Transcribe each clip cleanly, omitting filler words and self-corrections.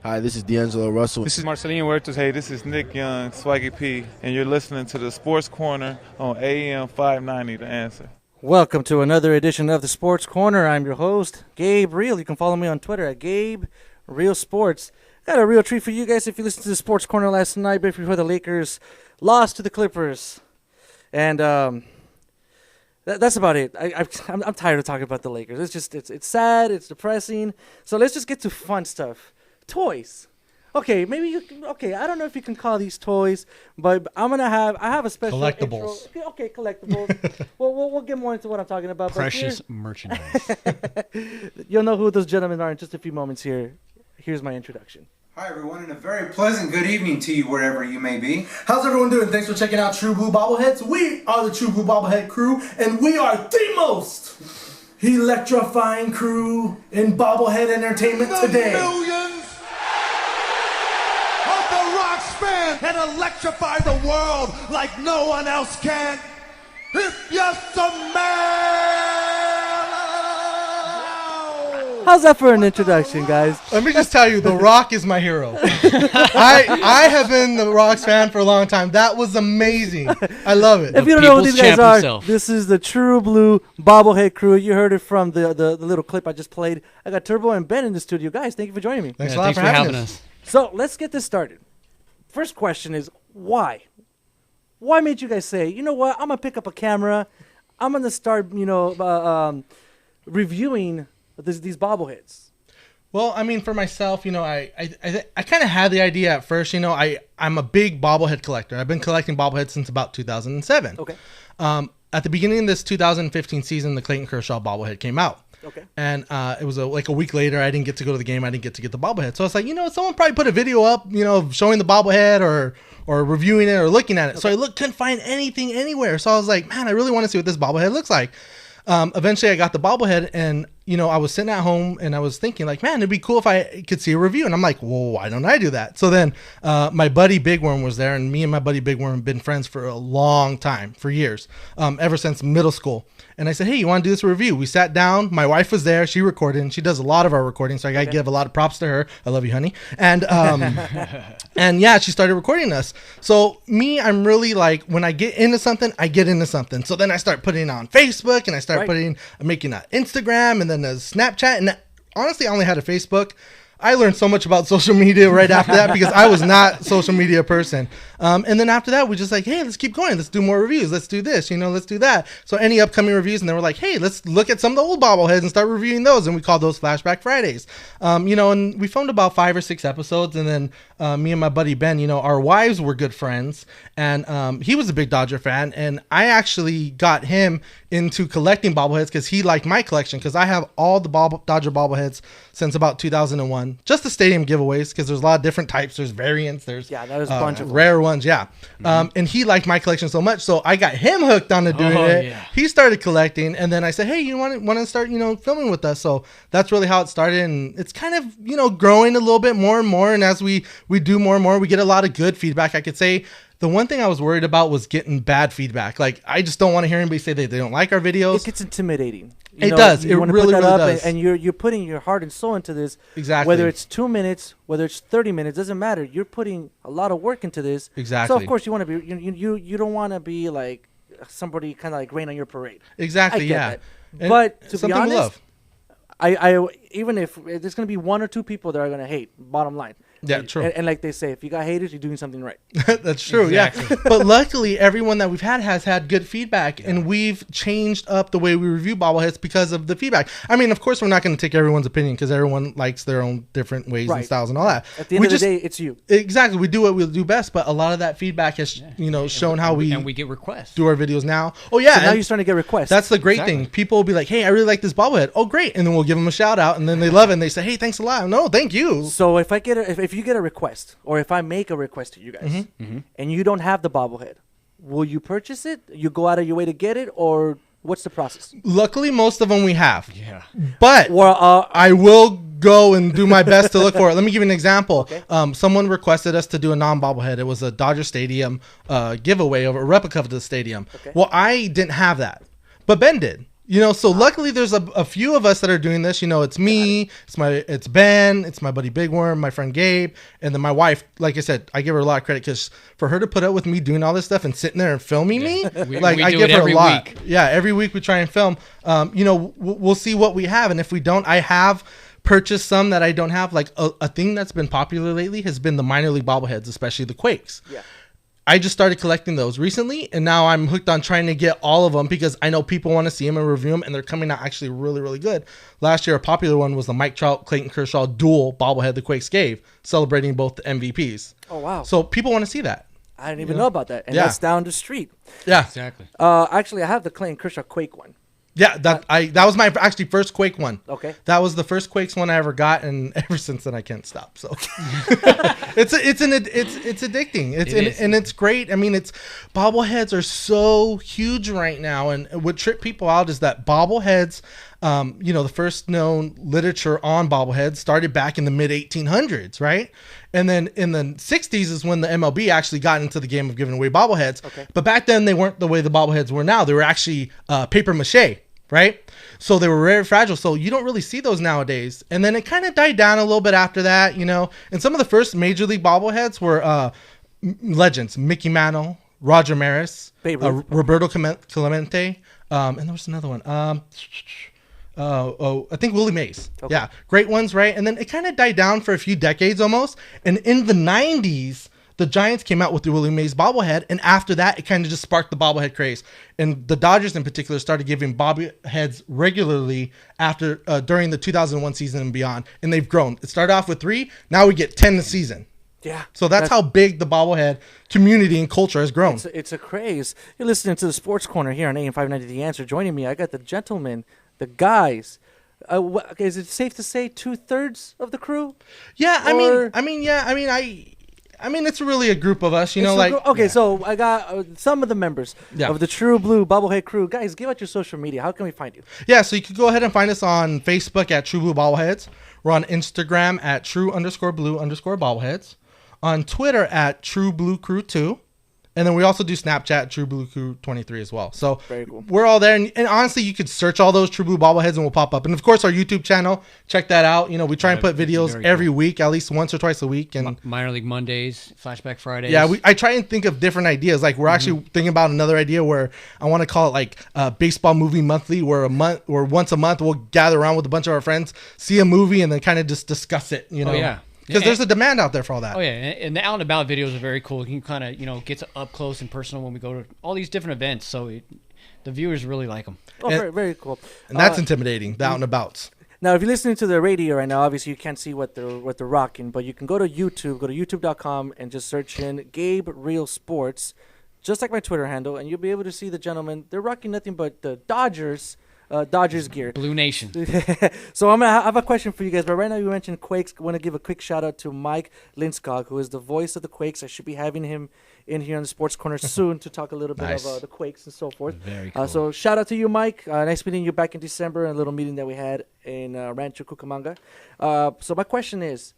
Hi, this is D'Angelo Russell. This is Marcelinho Huertas. Hey, this is Nick Young, Swaggy P, and you're listening to the Sports Corner on AM 590, The Answer. Welcome to another edition of the Sports Corner. I'm your host, Gabe Real. You can follow me on Twitter at Gabe Real Sports. Got a real treat for you guys if you listened to the Sports Corner last night before the Lakers lost to the Clippers. And that's about it. I'm tired of talking about the Lakers. It's sad. It's depressing. So let's just get to fun stuff. Toys. Okay, maybe you can. Okay, I don't know if you can call these toys, but I have a special collectibles. Intro. Okay, collectibles. we'll get more into what I'm talking about. Precious merchandise. You'll know who those gentlemen are in just a few moments here. Here's my introduction. Hi everyone, and a very pleasant good evening to you wherever you may be. How's everyone doing? Thanks for checking out True Blue Bobbleheads. We are the True Blue Bobblehead Crew, and we are the most electrifying crew in bobblehead entertainment today. Millions of the Rocks fan can electrify the world like no one else can. If you're some man. How's that for an introduction, guys? Let me just tell you, The Rock is my hero. I have been the Rock's fan for a long time. That was amazing. I love it. If you don't know who these guys are, this is the True Blue Bobblehead Crew. You heard it from the little clip I just played. I got Turbo and Ben in the studio. Guys, thank you for joining me. Thanks a lot for having us. So let's get this started. First question is, why? Why made you guys say, you know what, I'm going to pick up a camera. I'm going to start, reviewing these bobbleheads? Well, I mean, for myself, I kind of had the idea at first. I'm a big bobblehead collector. I've been collecting bobbleheads since about 2007. Okay. At the beginning of this 2015 season, the Clayton Kershaw bobblehead came out. Okay. And it was like a week later. I didn't get to go to the game. I didn't get to get the bobblehead. So I was like, someone probably put a video up, showing the bobblehead or reviewing it or looking at it. Okay. So I couldn't find anything anywhere. So I was like, man, I really want to see what this bobblehead looks like. Eventually I got the bobblehead, and I was sitting at home and I was thinking like, man, it'd be cool if I could see a review. And I'm like, well, why don't I do that? So then my buddy Big Worm was there, and me and my buddy Big Worm have been friends for a long time, for years, ever since middle school. And I said, hey, you want to do this review? We sat down. My wife was there. She recorded, and she does a lot of our recording, so I got to give a lot of props to her. I love you, honey. And and yeah, she started recording us. So me, I'm really like, when I get into something, I get into something. So then I start putting it on Facebook, and I start making an Instagram, and then a Snapchat. And honestly, I only had a Facebook. I learned so much about social media right after that because I was not a social media person. And then after that, we just like, hey, let's keep going. Let's do more reviews. Let's do this, let's do that. So any upcoming reviews, and then we're like, hey, let's look at some of the old bobbleheads and start reviewing those. And we call those Flashback Fridays. And we filmed about 5 or 6 episodes. And then me and my buddy Ben, our wives were good friends. And he was a big Dodger fan. And I actually got him into collecting bobbleheads because he liked my collection, because I have all the Dodger bobbleheads since about 2001. Just the stadium giveaways, because there's a lot of different types. There's variants. There's there's a bunch of rare ones. Yeah. Mm-hmm. And he liked my collection so much, so I got him hooked onto doing it. Yeah. He started collecting, and then I said, hey, you want to start, filming with us? So that's really how it started, and it's kind of, growing a little bit more and more. And as we do more and more, we get a lot of good feedback. I could say the one thing I was worried about was getting bad feedback. Like, I just don't want to hear anybody say they don't like our videos. It gets intimidating. It does. It really does. And you're putting your heart and soul into this. Exactly. Whether it's 2 minutes, whether it's 30 minutes, doesn't matter. You're putting a lot of work into this. Exactly. So of course you want to be. You don't want to be like somebody kind of like rain on your parade. Exactly. I get yeah. that. But to be honest, love. I even if there's gonna be 1 or 2 people that are gonna hate. Bottom line. Yeah, true. And like they say, if you got haters, you're doing something right. That's true, exactly. Yeah. But luckily, everyone that we've had has had good feedback, and we've changed up the way we review bobbleheads because of the feedback. I mean, of course, we're not going to take everyone's opinion because everyone likes their own different ways and styles and all that. At the end of the day, it's you. Exactly. We do what we'll do best, but a lot of that feedback has, shown how we... And we get requests. ...do our videos now. Oh, yeah. So now you're starting to get requests. That's the great thing. People will be like, hey, I really like this bobblehead. Oh, great. And then we'll give them a shout out, and then they love it, and they say, hey, thanks a lot. No, thank you. So if you get a request, or if I make a request to you guys, and you don't have the bobblehead, will you purchase it? You go out of your way to get it, or what's the process? Luckily, most of them we have. Yeah. But I will go and do my best to look for it. Let me give you an example. Okay. Someone requested us to do a non-bobblehead. It was a Dodger Stadium giveaway of a replica of the stadium. Okay. Well, I didn't have that, but Ben did. So luckily there's a few of us that are doing this. It's me, it's Ben, it's my buddy Big Worm, my friend Gabe, and then my wife. Like I said, I give her a lot of credit because for her to put up with me doing all this stuff and sitting there and filming me, I give her a lot. Week. Yeah, every week we try and film. We'll see what we have, and if we don't, I have purchased some that I don't have. Like a thing that's been popular lately has been the minor league bobbleheads, especially the Quakes. Yeah. I just started collecting those recently, and now I'm hooked on trying to get all of them because I know people want to see them and review them, and they're coming out actually really, really good. Last year, a popular one was the Mike Trout, Clayton Kershaw dual bobblehead the Quakes gave, celebrating both the MVPs. Oh, wow. So people want to see that. I didn't even know about that, and that's down the street. Yeah. Exactly. Actually, I have the Clayton Kershaw Quake one. Yeah, that was my actually first Quake one. Okay. That was the first Quakes one I ever got, and ever since then I can't stop. So it's addicting. And it's great. I mean, bobbleheads are so huge right now, and what tripped people out is that bobbleheads, the first known literature on bobbleheads started back in the mid 1800s, right? And then in the 60s is when the MLB actually got into the game of giving away bobbleheads. Okay. But back then they weren't the way the bobbleheads were now. They were actually paper mache, right? So they were very fragile. So you don't really see those nowadays. And then it kind of died down a little bit after that, And some of the first major league bobbleheads were legends: Mickey Mantle, Roger Maris, Roberto Clemente, and there was another one. I think Willie Mays. Okay. Yeah, great ones, right? And then it kind of died down for a few decades almost. And in the 90s, the Giants came out with the Willie Mays bobblehead. And after that, it kind of just sparked the bobblehead craze. And the Dodgers in particular started giving bobbleheads regularly during the 2001 season and beyond. And they've grown. It started off with 3. Now we get 10 a season. Yeah. So that's how big the bobblehead community and culture has grown. It's a craze. You're listening to the Sports Corner here on AM 590 The Answer. Joining me, I got the gentlemen, the guys. Is it safe to say 2/3 of the crew? Yeah, I mean, it's really a group of us, So I got some of the members of the True Blue Bobblehead Crew. Guys, give out your social media. How can we find you? Yeah, so you can go ahead and find us on Facebook at True Blue Bobbleheads. We're on Instagram at True_Blue_Bobbleheads. On Twitter at True Blue Crew 2. And then we also do Snapchat, True Blue Crew 23 as well. So very cool. We're all there. And honestly, you could search all those True Blue bobbleheads and we'll pop up. And of course, our YouTube channel, check that out. We try and put videos every week, at least once or twice a week. And Minor League Mondays, Flashback Fridays. Yeah, I try and think of different ideas. Like we're actually thinking about another idea where I want to call it like Baseball Movie Monthly, where once a month we'll gather around with a bunch of our friends, see a movie, and then kind of just discuss it. Oh, yeah. Because there's a demand out there for all that. Oh, yeah. And the out and about videos are very cool. You can kind of, get up close and personal when we go to all these different events. So the viewers really like them. Oh, very, very cool. And that's intimidating, the out and abouts. Now, if you're listening to the radio right now, obviously you can't see what they're rocking, but you can go to YouTube, go to youtube.com and just search in Gabe Real Sports, just like my Twitter handle, and you'll be able to see the gentlemen. They're rocking nothing but the Dodgers gear. Blue Nation. So I have a question for you guys. But right now you mentioned Quakes. I want to give a quick shout out to Mike Linskog, who is the voice of the Quakes. I should be having him in here on the Sports Corner soon to talk a little bit of the Quakes and so forth. Very cool. So shout out to you, Mike. Nice meeting you back in December, a little meeting that we had in Rancho Cucamonga. So my question is,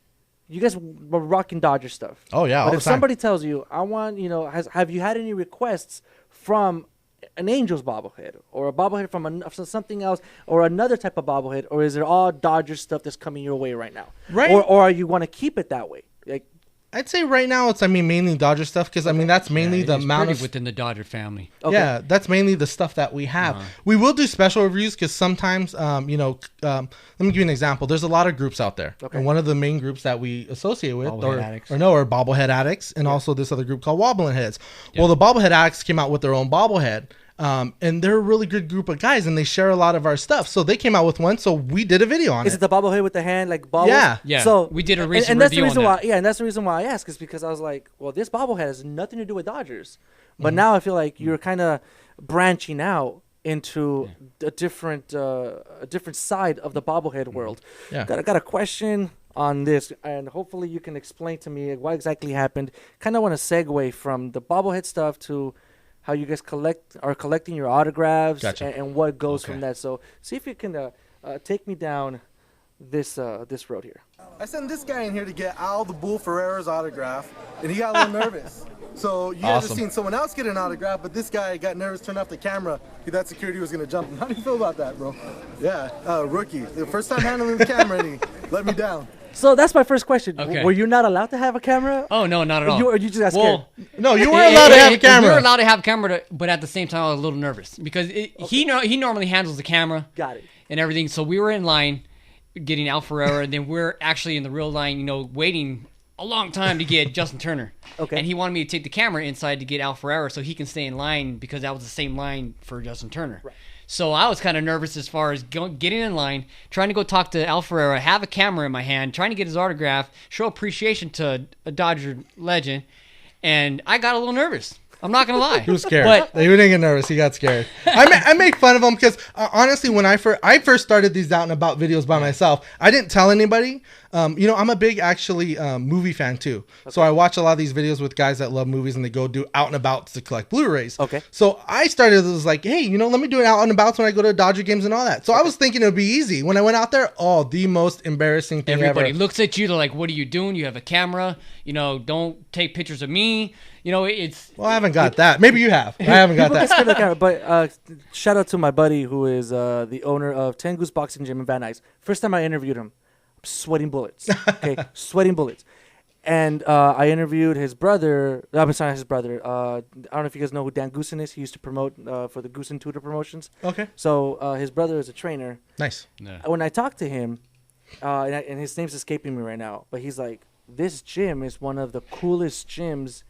you guys were rocking Dodger stuff. Oh, yeah. But if somebody tells you, I want, have you had any requests from an Angels bobblehead or a bobblehead from something else or another type of bobblehead, or is it all Dodger stuff that's coming your way right now? Right. Or you want to keep it that way? Like, I'd say right now it's mainly Dodger stuff because that's mainly the amount of within the Dodger family. Okay. Yeah, that's mainly the stuff that we have. We will do special reviews because sometimes let me give you an example. There's a lot of groups out there, and one of the main groups that we associate with are bobblehead addicts, and also this other group called Wobbling Heads. Yep. Well, the bobblehead addicts came out with their own bobblehead. And they're a really good group of guys, and they share a lot of our stuff. So they came out with one, so we did a video on it. Is it the bobblehead with the hand, like bobbles? Yeah. So we did a recent review on that. And that's the reason why I asked, is because I was like, well, this bobblehead has nothing to do with Dodgers. But now I feel like you're kind of branching out into a different side of the bobblehead world. Yeah. Got a question on this, and hopefully you can explain to me what exactly happened. Kind of want to segue from the bobblehead stuff to how you guys are collecting your autographs. Gotcha. and what goes from that. So see if you can take me down this road here. I sent this guy in here to get Al the Bull Ferreira's autograph, and he got a little nervous. So you guys have seen someone else get an autograph, but this guy got nervous, turned off the camera. He thought security was going to jump him. How do you feel about that, bro? Yeah, rookie. The first time handling the camera, and he let me down. So that's my first question. Okay. Were you not allowed to have a camera? Oh, no, not at all. Or you just got scared? No, you weren't allowed to have a camera. We were allowed to have a camera, but at the same time, I was a little nervous because he normally handles the camera. Got it. And everything. So we were in line getting Al Ferreira, and then we're actually in the real line, waiting a long time to get Justin Turner. Okay. And he wanted me to take the camera inside to get Al Ferreira so he can stay in line because that was the same line for Justin Turner. Right. So I was kind of nervous as far as getting in line, trying to go talk to Al Ferreira, have a camera in my hand, trying to get his autograph, show appreciation to a Dodger legend, and I got a little nervous. I'm not gonna lie. He was scared. But He didn't get nervous. He got scared. I make fun of him because honestly, when I first started these out and about videos by myself, I didn't tell anybody. I'm a big actually movie fan too. Okay. So I watch a lot of these videos with guys that love movies and they go do out and abouts to collect Blu-rays. Okay. So I started was like, hey, let me do an out and abouts when I go to Dodger games and all that. So I was thinking it would be easy. When I went out there, the most embarrassing thing everybody ever. looks at you. They're like, "What are you doing? You have a camera. Don't take pictures of me." It's. Well, I haven't got that. Maybe you have. I haven't got that. Scared of the camera, but shout out to my buddy who is the owner of 10 Goose Boxing Gym in Van Nuys. First time I interviewed him, I'm sweating bullets. Okay, sweating bullets. And I interviewed his brother. I'm sorry, his brother. I don't know if you guys know who Dan Goosen is. He used to promote for the Goosen Tutor Promotions. Okay. So his brother is a trainer. Nice. Yeah. When I talked to him, and his name's escaping me right now, but he's like, this gym is one of the coolest gyms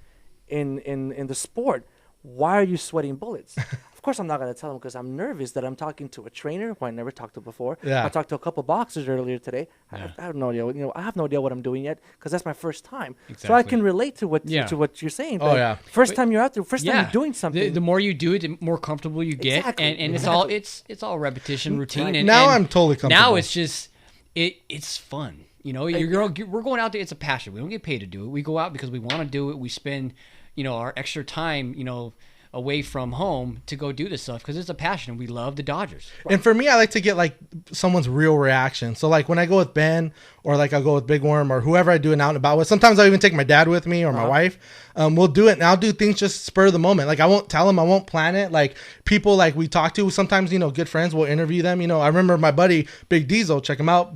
in the sport. Why are you sweating bullets? Of course, I'm not going to tell him because I'm nervous that I'm talking to a trainer who I never talked to before. Yeah. I talked to a couple boxers earlier today. Yeah. I have no idea. I have no idea what I'm doing yet because that's my first time. Exactly. So I can relate to what you're saying. Oh, yeah. First time you're out there, first time you're doing something. The more you do it, the more comfortable you get, Exactly. and it's all repetition, routine. Right. And Now and I'm totally comfortable. Now it's just it's fun. We're going out there. It's a passion. We don't get paid to do it. We go out because we want to do it. We spend our extra time away from home to go do this stuff because it's a passion. We love the Dodgers. And for me, I like to get like someone's real reaction. So like when I go with Ben or like I'll go with Big Worm or whoever I do an out and about with, sometimes I'll even take my dad with me or my wife. We'll do it and I'll do things just spur of the moment. Like I won't tell them, I won't plan it. Like people like we talk to, sometimes, good friends will interview them. I remember my buddy, Big Diesel, check him out,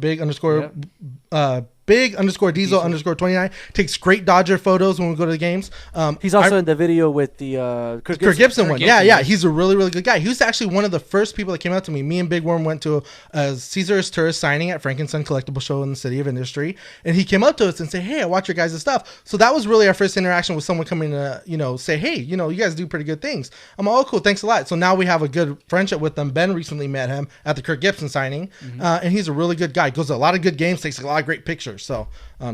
Big_Diesel_29 takes great Dodger photos when we go to the games. He's also in the video with the Kirk Gibson one. Yeah. He's a really, really good guy. He was actually one of the first people that came out to me. Me and Big Worm went to a Caesar's Tourist signing at Frankenstein Collectible Show in the City of Industry. And he came up to us and said, hey, I watch your guys' stuff. So that was really our first interaction with someone coming to, say, hey, you guys do pretty good things. I'm like, oh, cool. Thanks a lot. So now we have a good friendship with them. Ben recently met him at the Kirk Gibson signing. And he's a really good guy. Goes to a lot of good games, takes a lot of great pictures. So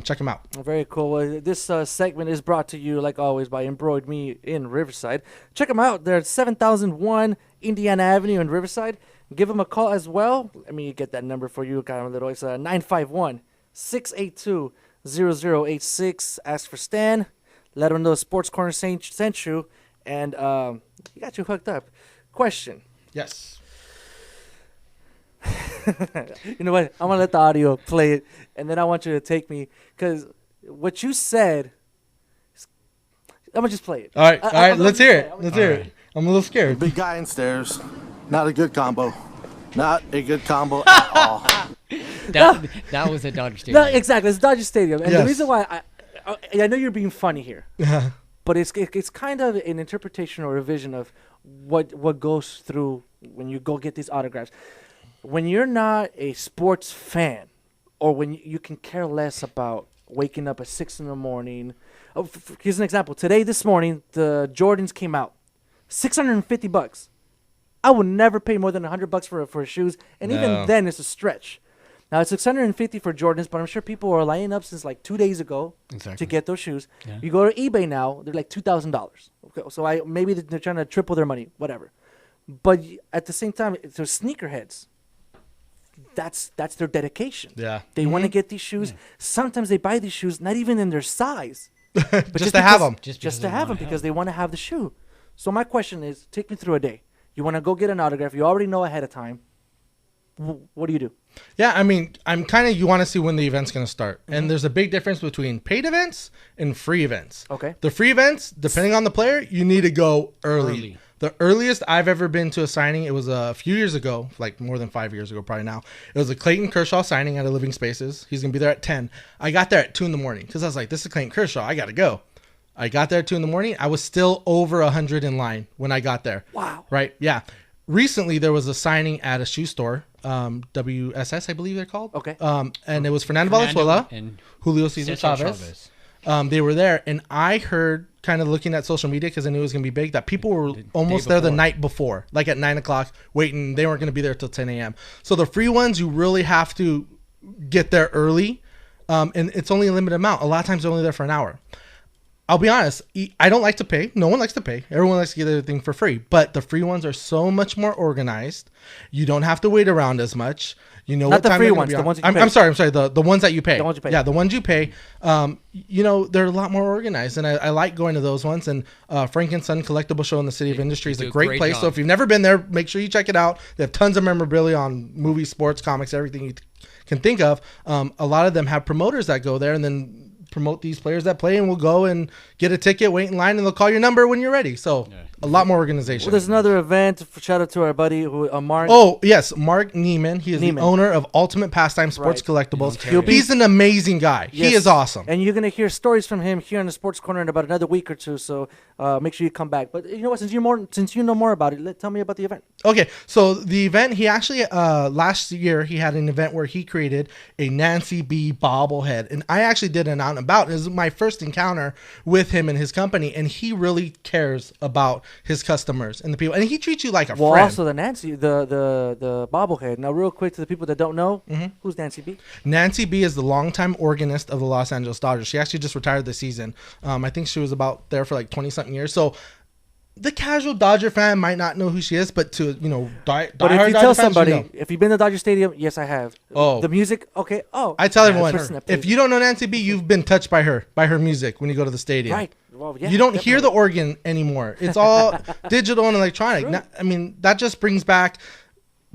check him out. Very cool. Well, this segment is brought to you, like always, by Embroid Me in Riverside. Check them out. They're at 7001 Indiana Avenue in Riverside. Give them a call as well. Let me get that number for you. Got a little. It's 951-682-0086. Ask for Stan. Let them know Sports Corner sent you, and he got you hooked up. Question. Yes. You know what? I'm going to let the audio play it, and then I want you to take me, because what you said, I'm going to just play it. All right, let's hear it. Let's hear it. I'm a little scared. Big guy in stairs. Not a good combo. Not a good combo at all. That was at Dodger Stadium. No, exactly. It's Dodger Stadium. And Yes. the reason why I know you're being funny here, but it's kind of an interpretation or a vision of what goes through when you go get these autographs. When you're not a sports fan, or when you can care less about waking up at 6 in the morning. Here's an example. This morning, the Jordans came out. $650. I would never pay more than $100 for shoes, and even then, it's a stretch. Now it's $650 for Jordans, but I'm sure people are lining up since like 2 days ago to get those shoes. Yeah. You go to eBay now, they're like $2,000. Okay, so maybe they're trying to triple their money, whatever. But at the same time, it's those sneakerheads. That's their dedication. Yeah, they want to get these shoes. Yeah. Sometimes they buy these shoes not even in their size, but just to have them. Just to have them because they want to have the shoe. So my question is, take me through a day. You want to go get an autograph. You already know ahead of time. what do you do? Yeah, I mean, you want to see when the event's going to start. And there's a big difference between paid events and free events. Okay. The free events, depending on the player, you need to go early. The earliest I've ever been to a signing, it was a few years ago, like more than 5 years ago probably now. It was a Clayton Kershaw signing at a Living Spaces. He's going to be there at 10. I got there at 2 in the morning because I was like, this is Clayton Kershaw. I got to go. I got there at 2 in the morning. I was still over 100 in line when I got there. Wow. Right? Yeah. Recently, there was a signing at a shoe store, WSS, I believe they're called. Okay. And it was Fernando Valenzuela and Julio Cesar Chavez. They were there, and I heard, kind of looking at social media because I knew it was going to be big, that people were almost there the night before, like at 9 o'clock, waiting. They weren't going to be there till 10 a.m. So the free ones, you really have to get there early, and it's only a limited amount. A lot of times they're only there for an hour. I'll be honest, I don't like to pay. No one likes to pay. Everyone likes to get everything for free. But the free ones are so much more organized. You don't have to wait around as much. You know, not the free ones, the ones you pay. I'm sorry. The ones that you pay. The ones you pay. Yeah, the ones you pay. You know, they're a lot more organized, and I like going to those ones. And Frank and Son Collectible Show in the City of Industry is a great place. Job. So if you've never been there, make sure you check it out. They have tons of memorabilia on movies, sports, comics, everything you can think of. A lot of them have promoters that go there and then promote these players that play, and we'll go and get a ticket, wait in line, and they'll call your number when you're ready. So a lot more organization. Well, there's another event. Shout out to our buddy Mark. Oh yes, Mark Neiman. He is the owner of Ultimate Pastime Sports Collectibles. He's an amazing guy. Yes. He is awesome. And you're gonna hear stories from him here on the Sports Corner in about another week or two. So make sure you come back. But you know what? Since you know more about it, tell me about the event. Okay, so the event, he actually last year he had an event where he created a Nancy B bobblehead, and I actually did an out and about. It was my first encounter with him and his company, and he really cares about his customers and the people, and he treats you like a friend. Also the Nancy, the bobblehead. Now, real quick to the people that don't know, who's Nancy B? Nancy B is the longtime organist of the Los Angeles Dodgers. She actually just retired this season. I think she was about there for like 20-something years. So the casual Dodger fan might not know who she is, but to, you know, but if you tell somebody, if you've been to Dodger Stadium, yes, I have. Oh. The music, okay. Oh. I tell everyone, if you don't know Nancy B, you've been touched by her music when you go to the stadium. Right. Well, yeah, you don't hear the organ anymore. It's all digital and electronic. Now, I mean, that just brings back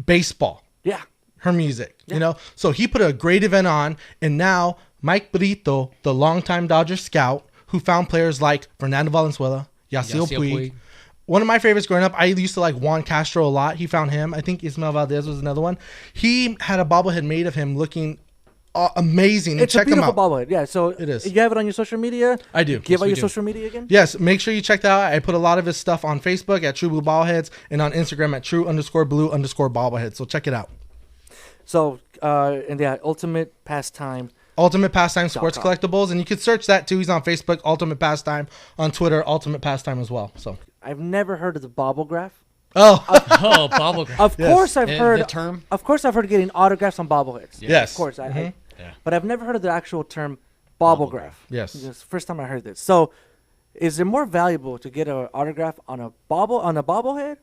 baseball. Yeah. Her music, you know? So he put a great event on, and now Mike Brito, the longtime Dodger scout, who found players like Fernando Valenzuela, Yasiel Puig. One of my favorites growing up, I used to like Juan Castro a lot. He found him. I think Ismael Valdez was another one. He had a bobblehead made of him looking amazing. It's check a beautiful him out. bobblehead. Yeah, so it is. You have it on your social media? I do. Give out your social media again? Yes, make sure you check that out. I put a lot of his stuff on Facebook at True Blue Bobbleheads and on Instagram at True_Blue_Bobbleheads. So check it out. So, and yeah, Ultimate Pastime Sports Collectibles, and you can search that too. He's on Facebook, Ultimate Pastime, on Twitter, Ultimate Pastime as well. So I've never heard of the bobblegraph. Bobblegraph. Of course, I've heard the term. Of course, I've heard getting autographs on bobbleheads. Yes, of course. But I've never heard of the actual term bobblegraph. Yes, it's the first time I heard this. So, is it more valuable to get an autograph on a bobblehead,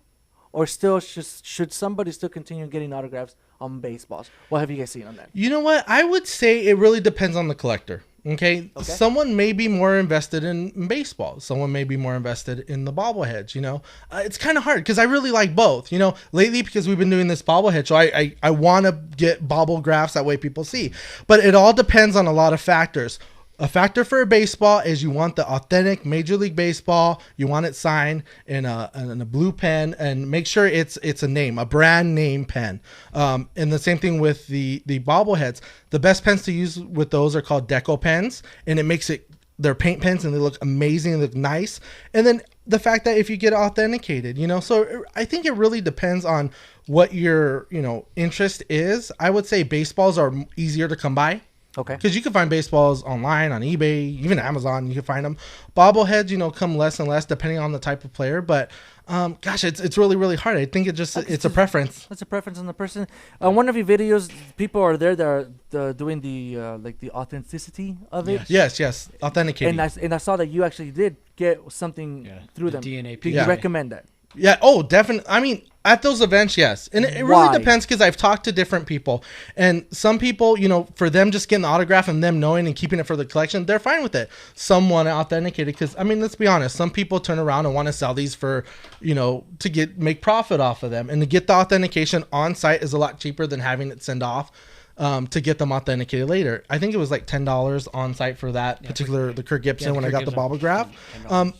or still should somebody still continue getting autographs on baseballs? What have you guys seen on that? You know what? I would say it really depends on the collector. Okay? Someone may be more invested in baseball. Someone may be more invested in the bobbleheads, you know? It's kind of hard because I really like both, you know? Lately, because we've been doing this bobblehead show, I want to get bobblegraphs that way people see. But it all depends on a lot of factors. A factor for a baseball is you want the authentic Major League Baseball. You want it signed in a blue pen, and make sure it's a name, a brand name pen. And the same thing with the bobbleheads. The best pens to use with those are called Deco pens, and it makes they're paint pens and they look amazing, they look nice. And then the fact that if you get authenticated, you know, so I think it really depends on what your, you know, interest is. I would say baseballs are easier to come by. Okay. Because you can find baseballs online, on eBay, even Amazon. You can find them. Bobbleheads, you know, come less and less depending on the type of player. But gosh, it's really, really hard. I think it's a preference. It's a preference on the person. One of your videos, people are there that are doing the like the authenticity of it. Yes, authenticating. And I saw that you actually did get something through them. DNA. Do you recommend that? Yeah. Oh, definitely. I mean, at those events, yes. And it Why? really depends because I've talked to different people. And some people, you know, for them just getting the autograph and them knowing and keeping it for the collection, they're fine with it. Some want to authenticate it because, I mean, let's be honest. Some people turn around and want to sell these for, you know, to make profit off of them. And to get the authentication on site is a lot cheaper than having it send off. To get them authenticated later. I think it was like $10 on site for that the Kirk Gibson when I got the bobblegraph.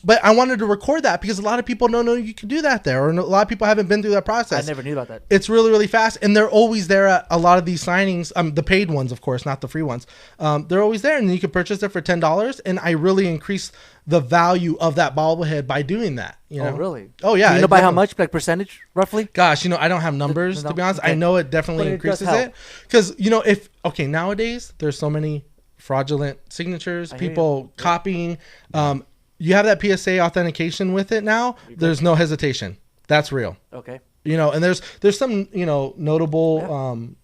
But I wanted to record that because a lot of people don't know you can do that there, or a lot of people haven't been through that process. I never knew about that. It's really, really fast, and they're always there at a lot of these signings. The paid ones, of course, not the free ones. They're always there, and you can purchase it for $10. And I really increased the value of that bobblehead by doing that. You know? Oh, really? Oh, yeah. Do you know by how much, like percentage, roughly? Gosh, you know, I don't have numbers, to be honest. Okay. I know it definitely increases it. Because, you know, nowadays, there's so many fraudulent signatures, people copying. You have that PSA authentication with it now. There's no hesitation. That's real. Okay. You know, and there's some, you know, notable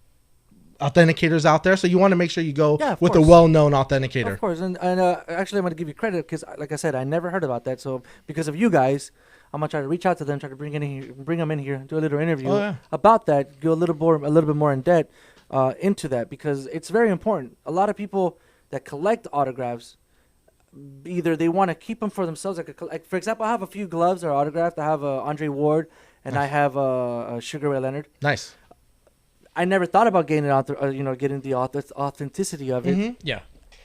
authenticators out there, so you want to make sure you go with a well-known authenticator. Of course, and actually I'm going to give you credit because, like I said, I never heard about that. So because of you guys, I'm going to try to reach out to them, try to bring them in here, do a little interview about that, go a little bit more in depth into that, because it's very important. A lot of people that collect autographs, either they want to keep them for themselves. Like for example, I have a few gloves that are autographed. I have Andre Ward, and I have Sugar Ray Leonard. Nice. I never thought about getting the authenticity of it. Mm-hmm. Yeah.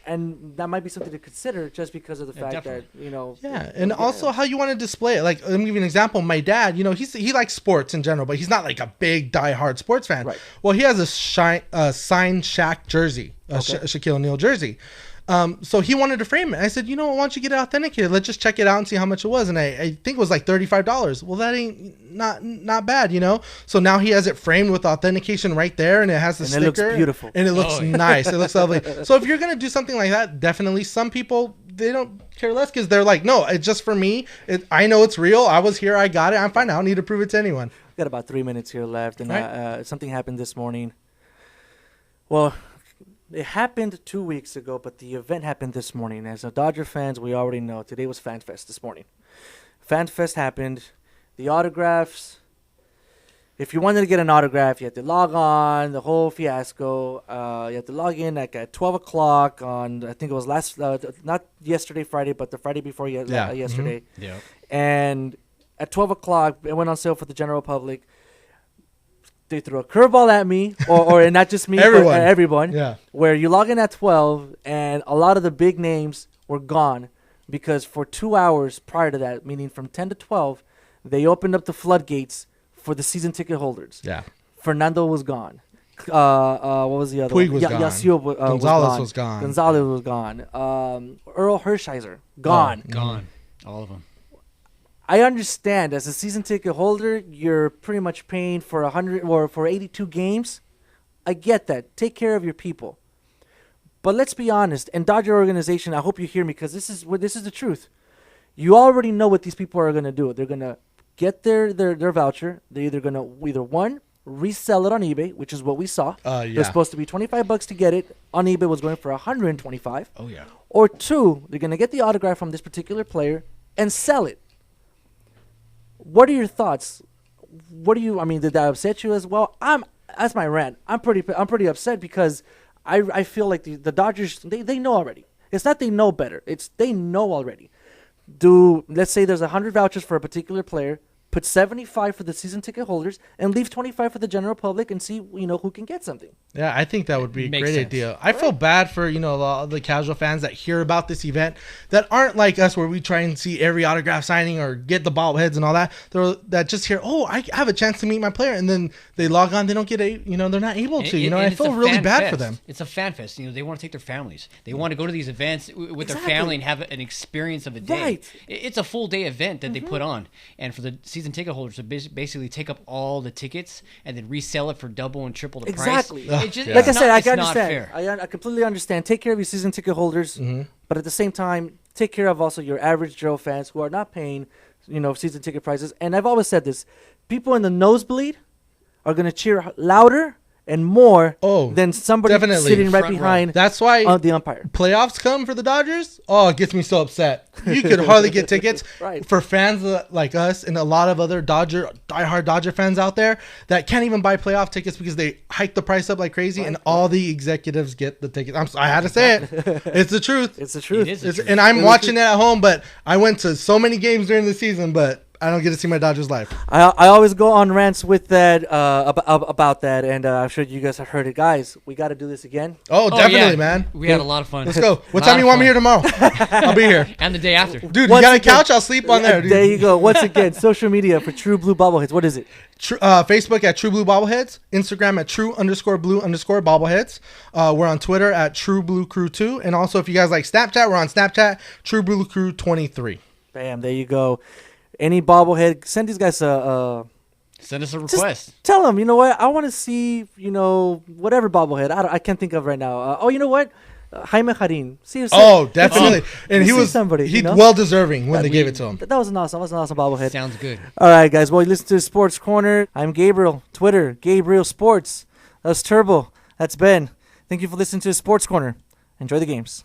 And that might be something to consider just because of the fact definitely. that, you know. Yeah, and also how you want to display it. Like, let me give you an example. My dad, you know, he likes sports in general, but he's not like a big diehard sports fan. Right. Well, he has a signed Shaq jersey, Shaquille O'Neal jersey. So he wanted to frame it. I said, you know what, why don't you get it authenticated? Let's just check it out and see how much it was. And I think it was like $35. Well, that ain't not bad, you know? So now he has it framed with authentication right there, and it has the sticker. And it looks beautiful. And it looks nice. It looks lovely. So if you're going to do something like that, definitely some people, they don't care less because they're like, no, it's just for me. I know it's real. I was here. I got it. I'm fine. I don't need to prove it to anyone. We've got about 3 minutes here left. And right. Something happened this morning. Well, it happened 2 weeks ago, but the event happened this morning. As a Dodger fans, we already know today was Fan Fest this morning. Fan Fest happened. The autographs. If you wanted to get an autograph, you had to log on. The whole fiasco. You had to log in at 12 o'clock on, I think it was not yesterday, Friday, but the Friday before yesterday. Mm-hmm. Yeah. And at 12 o'clock, it went on sale for the general public. They threw a curveball at me, or not just me, everyone. But everyone. Yeah. Where you log in at 12, and a lot of the big names were gone because for 2 hours prior to that, meaning from 10 to 12, they opened up the floodgates for the season ticket holders. Yeah. Fernando was gone. What was the other Puig one? was gone. Yasiel Gonzalez was gone. Gonzalez was gone. Earl Hershiser, gone. Gone. All of them. I understand as a season ticket holder, you're pretty much paying for 100 or for 82 games. I get that. Take care of your people. But let's be honest, and Dodger organization, I hope you hear me because this is the truth. You already know what these people are going to do. They're going to get their voucher. They're either going to one, resell it on eBay, which is what we saw. They're supposed to be $25 to get it. On eBay was going for $125. Oh yeah. Or two, they're going to get the autograph from this particular player and sell it. What are your thoughts? Did that upset you as well? That's my rant. I'm pretty upset because I feel like the Dodgers, they know already. It's not they know better. It's they know already. Let's say there's 100 vouchers for a particular player. Put 75 for the season ticket holders and leave 25 for the general public and see, who can get something. Yeah, I think that would be a Makes great sense. idea. I feel bad for, the casual fans that hear about this event that aren't like us where we try and see every autograph signing or get the bobbleheads and all that. That just hear, I have a chance to meet my player. And then they log on, they don't get they're not able to, and I feel really bad for them. It's a fan fest. They want to take their families. They want to go to these events with their family and have an experience of a day. Right. It's a full day event that they put on. And for the season ticket holders to basically take up all the tickets and then resell it for double and triple the Exactly. price. Like I said, I can not understand. fair. I completely understand. Take care of your season ticket holders, but at the same time, take care of also your average Joe fans who are not paying, season ticket prices. And I've always said this: people in the nosebleed are going to cheer louder and more Oh, than somebody definitely. sitting right Front row. behind That's why the umpire. playoffs come for the Dodgers. Oh, it gets me so upset. You could hardly get tickets Right. for fans like us and a lot of other diehard Dodger fans out there that can't even buy playoff tickets because they hike the price up like crazy, and all the executives get the tickets. I had to say it. It's the truth. It's the truth. It is the truth. And I'm watching it at home, but I went to so many games during the season, but I don't get to see my Dodgers live. I always go on rants with that about that, and I'm sure you guys have heard it, guys. We got to do this again. Oh, definitely, yeah. man. We had a lot of fun. Let's go. What Lot time of you want me fun. here tomorrow? I'll be here. And the day after. Dude, Once you got a again- couch? I'll sleep on there. Dude. There you go. Once again, social media for True Blue Bobbleheads. What is it? Facebook at True Blue Bobbleheads, Instagram at True_Blue_Bobbleheads. We're on Twitter at True Blue Crew 2, and also if you guys like Snapchat, we're on Snapchat True Blue Crew 23. Bam. There you go. Any bobblehead, send these guys a Send us a just request. tell them. You know what? I want to see. Whatever bobblehead. I can't think of right now. You know what? Jaime Jarin. See. Oh, definitely. And he see was somebody, he you know? well deserving when they gave it to him. That was an awesome bobblehead. Sounds good. All right, guys. Well, you listen to Sports Corner. I'm Gabriel. Twitter, Gabriel Sports. That's Turbo. That's Ben. Thank you for listening to Sports Corner. Enjoy the games.